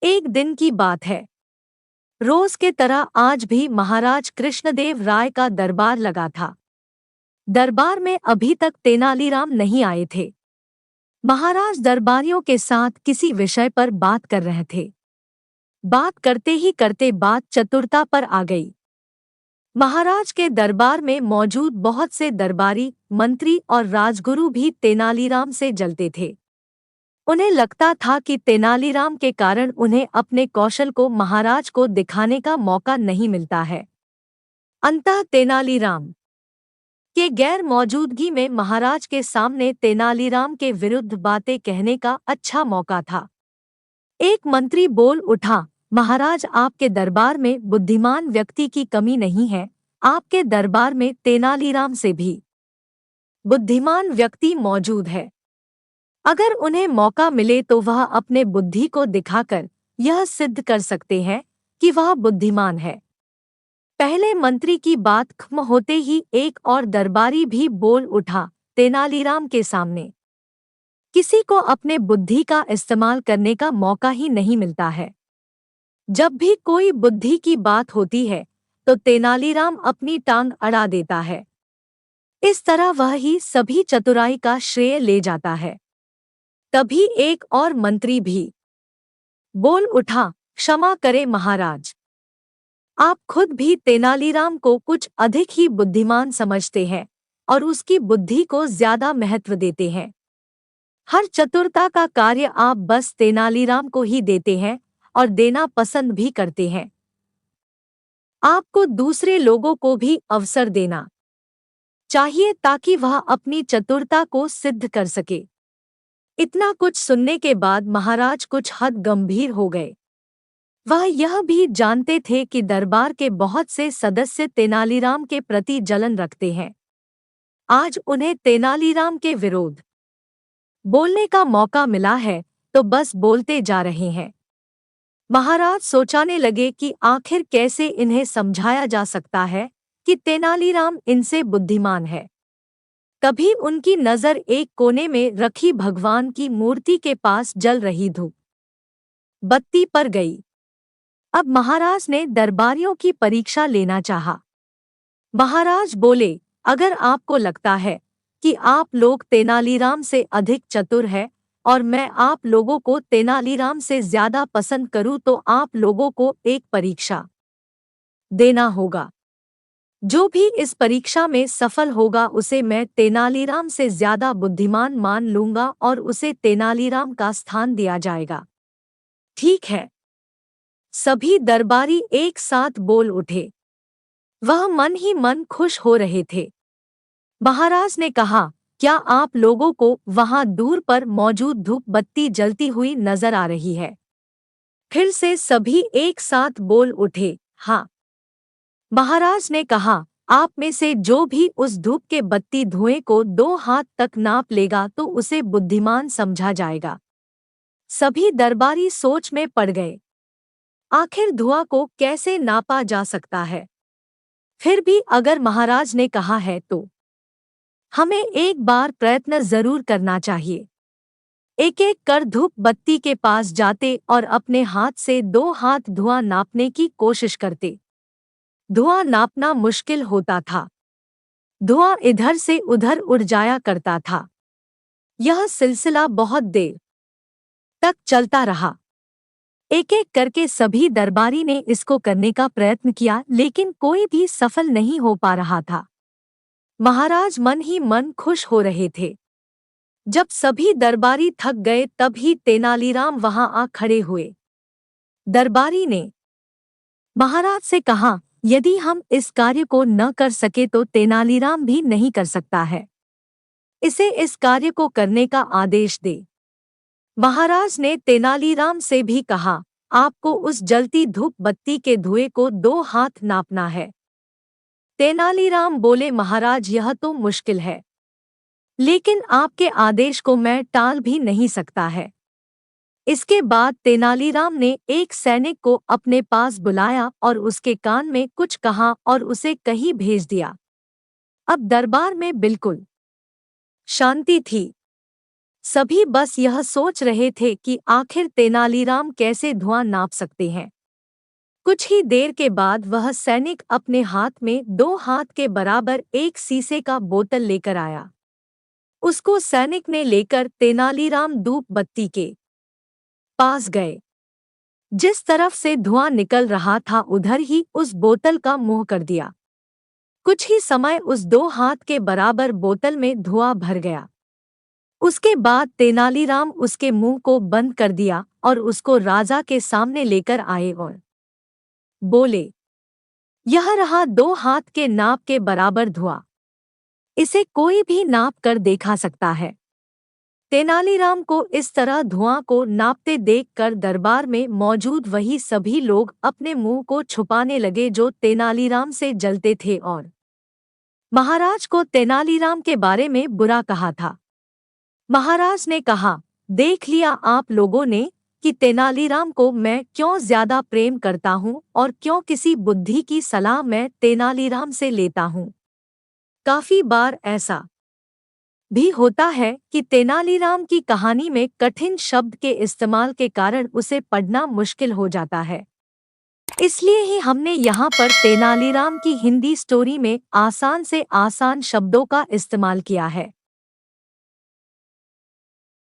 एक दिन की बात है। रोज के तरह आज भी महाराज कृष्णदेव राय का दरबार लगा था। दरबार में अभी तक तेनालीराम नहीं आए थे। महाराज दरबारियों के साथ किसी विषय पर बात कर रहे थे। बात करते ही करते बात चतुरता पर आ गई। महाराज के दरबार में मौजूद बहुत से दरबारी, मंत्री और राजगुरु भी तेनालीराम से जलते थे। उन्हें लगता था कि तेनालीराम के कारण उन्हें अपने कौशल को महाराज को दिखाने का मौका नहीं मिलता है। अंततः तेनालीराम के गैर मौजूदगी में महाराज के सामने तेनालीराम के विरुद्ध बातें कहने का अच्छा मौका था। एक मंत्री बोल उठा, महाराज, आपके दरबार में बुद्धिमान व्यक्ति की कमी नहीं है। आपके दरबार में तेनालीराम से भी बुद्धिमान व्यक्ति मौजूद है। अगर उन्हें मौका मिले तो वह अपने बुद्धि को दिखाकर यह सिद्ध कर सकते हैं कि वह बुद्धिमान है। पहले मंत्री की बात खत्म होते ही एक और दरबारी भी बोल उठा, तेनालीराम के सामने किसी को अपने बुद्धि का इस्तेमाल करने का मौका ही नहीं मिलता है। जब भी कोई बुद्धि की बात होती है तो तेनालीराम अपनी टांग अड़ा देता है। इस तरह वह ही सभी चतुराई का श्रेय ले जाता है। तभी एक और मंत्री भी बोल उठा, क्षमा करें महाराज, आप खुद भी तेनालीराम को कुछ अधिक ही बुद्धिमान समझते हैं और उसकी बुद्धि को ज्यादा महत्व देते हैं। हर चतुरता का कार्य आप बस तेनालीराम को ही देते हैं और देना पसंद भी करते हैं। आपको दूसरे लोगों को भी अवसर देना चाहिए ताकि वह अपनी चतुरता को सिद्ध कर सके। इतना कुछ सुनने के बाद महाराज कुछ हद गंभीर हो गए। वह यह भी जानते थे कि दरबार के बहुत से सदस्य तेनालीराम के प्रति जलन रखते हैं। आज उन्हें तेनालीराम के विरोध बोलने का मौका मिला है तो बस बोलते जा रहे हैं। महाराज सोचने लगे कि आखिर कैसे इन्हें समझाया जा सकता है कि तेनालीराम इनसे बुद्धिमान है। तभी उनकी नजर एक कोने में रखी भगवान की मूर्ति के पास जल रही धूप बत्ती पर गई। अब महाराज ने दरबारियों की परीक्षा लेना चाहा। महाराज बोले, अगर आपको लगता है कि आप लोग तेनालीराम से अधिक चतुर है और मैं आप लोगों को तेनालीराम से ज्यादा पसंद करूं तो आप लोगों को एक परीक्षा देना होगा। जो भी इस परीक्षा में सफल होगा उसे मैं तेनालीराम से ज्यादा बुद्धिमान मान लूंगा और उसे तेनालीराम का स्थान दिया जाएगा। ठीक है। सभी दरबारी एक साथ बोल उठे। वह मन ही मन खुश हो रहे थे। महाराज ने कहा, क्या आप लोगों को वहां दूर पर मौजूद धूप बत्ती जलती हुई नजर आ रही है? फिर से सभी एक साथ बोल उठे, हाँ। महाराज ने कहा, आप में से जो भी उस धूप के बत्ती धुएं को 2 हाथ तक नाप लेगा तो उसे बुद्धिमान समझा जाएगा। सभी दरबारी सोच में पड़ गए। आखिर धुआं को कैसे नापा जा सकता है? फिर भी अगर महाराज ने कहा है तो हमें एक बार प्रयत्न जरूर करना चाहिए। एक एक कर धूप बत्ती के पास जाते और अपने हाथ से 2 हाथ धुआं नापने की कोशिश करते। धुआं नापना मुश्किल होता था। धुआं इधर से उधर उड़ जाया करता था। यह सिलसिला बहुत देर तक चलता रहा। एक एक करके सभी दरबारी ने इसको करने का प्रयत्न किया लेकिन कोई भी सफल नहीं हो पा रहा था। महाराज मन ही मन खुश हो रहे थे। जब सभी दरबारी थक गए तब ही तेनालीराम वहां आ खड़े हुए। दरबारी ने महाराज से कहा, यदि हम इस कार्य को न कर सके तो तेनालीराम भी नहीं कर सकता है। इसे इस कार्य को करने का आदेश दे। महाराज ने तेनालीराम से भी कहा, आपको उस जलती धूप बत्ती के धुएं को 2 हाथ नापना है। तेनालीराम बोले, महाराज, यह तो मुश्किल है, लेकिन आपके आदेश को मैं टाल भी नहीं सकता है। इसके बाद तेनालीराम ने एक सैनिक को अपने पास बुलाया और उसके कान में कुछ कहा और उसे कहीं भेज दिया। अब दरबार में बिल्कुल शांति थी। सभी बस यह सोच रहे थे कि आखिर तेनालीराम कैसे धुआं नाप सकते हैं। कुछ ही देर के बाद वह सैनिक अपने हाथ में 2 हाथ के बराबर एक शीशे का बोतल लेकर आया। उसको सैनिक ने लेकर तेनालीराम धूप बत्ती के पास गए। जिस तरफ से धुआं निकल रहा था उधर ही उस बोतल का मुंह कर दिया। कुछ ही समय उस 2 हाथ के बराबर बोतल में धुआं भर गया। उसके बाद तेनालीराम उसके मुंह को बंद कर दिया और उसको राजा के सामने लेकर आए और बोले, यह रहा 2 हाथ के नाप के बराबर धुआं। इसे कोई भी नाप कर देखा सकता है। तेनालीराम को इस तरह धुआं को नापते देखकर दरबार में मौजूद वही सभी लोग अपने मुंह को छुपाने लगे जो तेनालीराम से जलते थे और महाराज को तेनालीराम के बारे में बुरा कहा था। महाराज ने कहा, देख लिया आप लोगों ने कि तेनालीराम को मैं क्यों ज्यादा प्रेम करता हूँ और क्यों किसी बुद्धि की सलाह मैं तेनालीराम से लेता हूँ। काफी बार ऐसा भी होता है कि तेनालीराम की कहानी में कठिन शब्द के इस्तेमाल के कारण उसे पढ़ना मुश्किल हो जाता है। इसलिए ही हमने यहाँ पर तेनालीराम की हिंदी स्टोरी में आसान से आसान शब्दों का इस्तेमाल किया है।